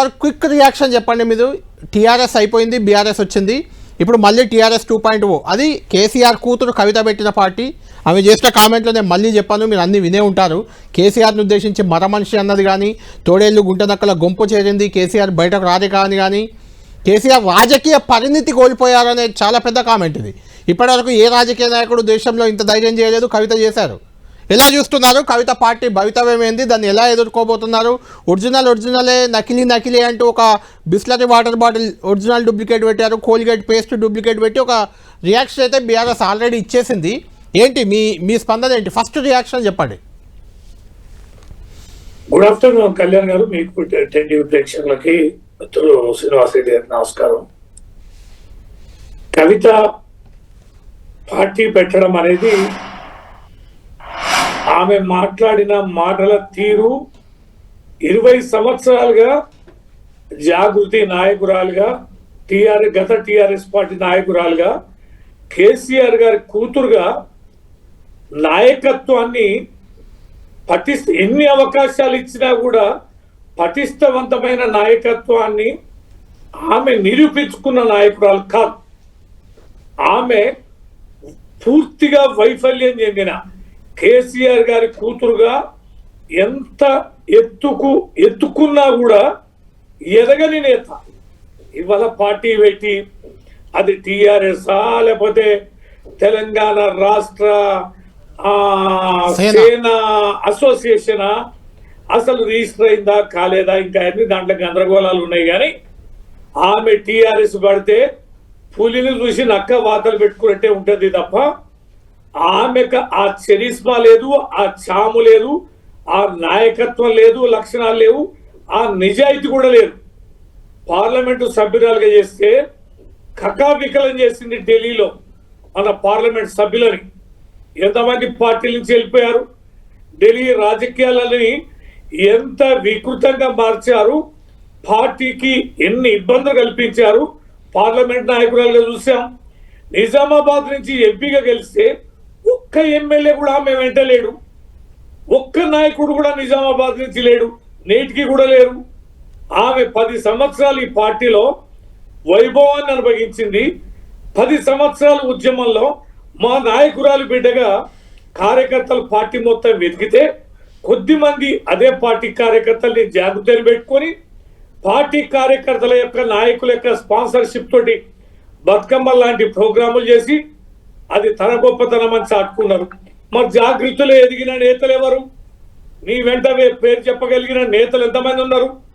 Quick reaction చెప్పండి. మీరు TRS అయిపోయింది, బీఆర్ఎస్ వచ్చింది, ఇప్పుడు మళ్ళీ టీఆర్ఎస్ 2.0. అది కేసీఆర్ కూతురు కవిత పెట్టిన పార్టీ. ఆమె చేసిన కామెంట్లో నేను మళ్ళీ చెప్పాను, మీరు అన్నీ వినే ఉంటారు. కేసీఆర్ని ఉద్దేశించి మర మనిషి అన్నది కానీ, తోడేళ్ళు గుంటనక్కల గుంపు చేరింది, కేసీఆర్ బయటకు రాదే కానీ, కేసీఆర్ రాజకీయ పరిణితి కోల్పోయారనే చాలా పెద్ద కామెంట్ ఇది. ఇప్పటివరకు ఏ రాజకీయ నాయకుడు దేశంలో ఇంత ధైర్యం చేయలేదు, కవిత చేశారు. ఎలా చూస్తున్నారు కవిత పార్టీ భవితవ్యమేంది, దాన్ని ఎలా ఎదుర్కోబోతున్నారు? ఒరిజినలే, నకిలీ అంటూ ఒక Bisleri water bottle original duplicate పెట్టారు, కోల్గేట్ పేస్ట్ డూప్లికేట్ పెట్టి ఒక రియాక్షన్ అయితే బీఆర్ఎస్ ఆల్రెడీ ఇచ్చేసింది. ఏంటి మీ స్పందన ఏంటి? ఫస్ట్ రియాక్షన్ చెప్పండి. గుడ్ ఆఫ్టర్నూన్ కళ్యాణ్ గారు, మీకు టీవీ ప్రేక్షకులకి మిత్రులు శ్రీనివాస్ రెడ్డి గారికి నమస్కారం. కవిత పార్టీ పెట్టడం అనేది ఆమె మాట్లాడిన మాటల తీరు 20 సంవత్సరాలుగా జాగృతి నాయకురాలుగా, గత టీఆర్ఎస్ పార్టీ నాయకురాలుగా, కేసీఆర్ గారి కూతురుగా నాయకత్వాన్ని ఎన్ని అవకాశాలు ఇచ్చినా కూడా పటిష్టవంతమైన నాయకత్వాన్ని ఆమె నిరూపించుకున్న నాయకురాలు కాదు. ఆమె పూర్తిగా వైఫల్యం చెందిన కేసీఆర్ గారి కూతురుగా ఎంత ఎత్తుకున్నా కూడా ఎదగని నేత. ఇవాళ పార్టీ పెట్టి అది టీఆర్ఎస్ఆ లేకపోతే తెలంగాణ రాష్ట్ర సేనా అసోసియేషనా, అసలు రిజిస్టర్ అయిందా కాలేదా, ఇంకా అన్ని దాంట్లో గందరగోళాలు ఉన్నాయి. కానీ ఆమె టీఆర్ఎస్ పడితే పులిని చూసి నక్క వాతలు పెట్టుకున్నట్టే ఉంటుంది తప్ప ఆమెకు ఆ చరిస్మా లేదు, ఆ చాము లేదు, ఆ నాయకత్వం లేదు, లక్షణాలు లేవు, ఆ నిజాయితీ కూడా లేదు. పార్లమెంటు సభ్యురాలుగా చేస్తే కకావికలం చేసింది ఢిల్లీలో మన పార్లమెంట్ సభ్యులని. ఎంతమంది పార్టీల నుంచి వెళ్ళిపోయారు, ఢిల్లీ రాజకీయాలని ఎంత వికృతంగా మార్చారు, పార్టీకి ఎన్ని ఇబ్బందులు కల్పించారు. పార్లమెంట్ నాయకురాలుగా చూసాం. నిజామాబాద్ నుంచి ఎంపీగా గెలిస్తే ఒక్క ఎమ్మెల్యే కూడా ఆమె వెంట లేడు, ఒక్క నాయకుడు కూడా నిజామాబాద్ నుంచి లేడు, నేటికి కూడా లేరు. ఆమె 10 సంవత్సరాలు ఈ పార్టీలో వైభవాన్ని అనుభవించింది. 10 సంవత్సరాల ఉద్యమంలో మా నాయకురాలు బిడ్డగా కార్యకర్తలు పార్టీ మొత్తం వెతికితే కొద్దిమంది అదే పార్టీ కార్యకర్తల్ని జాగ్రత్తలు పెట్టుకొని పార్టీ కార్యకర్తల యొక్క నాయకుల యొక్క స్పాన్సర్షిప్ తోటి బతుకమ్మ లాంటి ప్రోగ్రాములు చేసి అది తన గొప్పతనం అని చాటుకున్నారు. మరి జాగృతిలో ఎదిగిన నేతలు ఎవరు? నీ వెంట పేరు చెప్పగలిగిన నేతలు ఎంతమంది ఉన్నారు?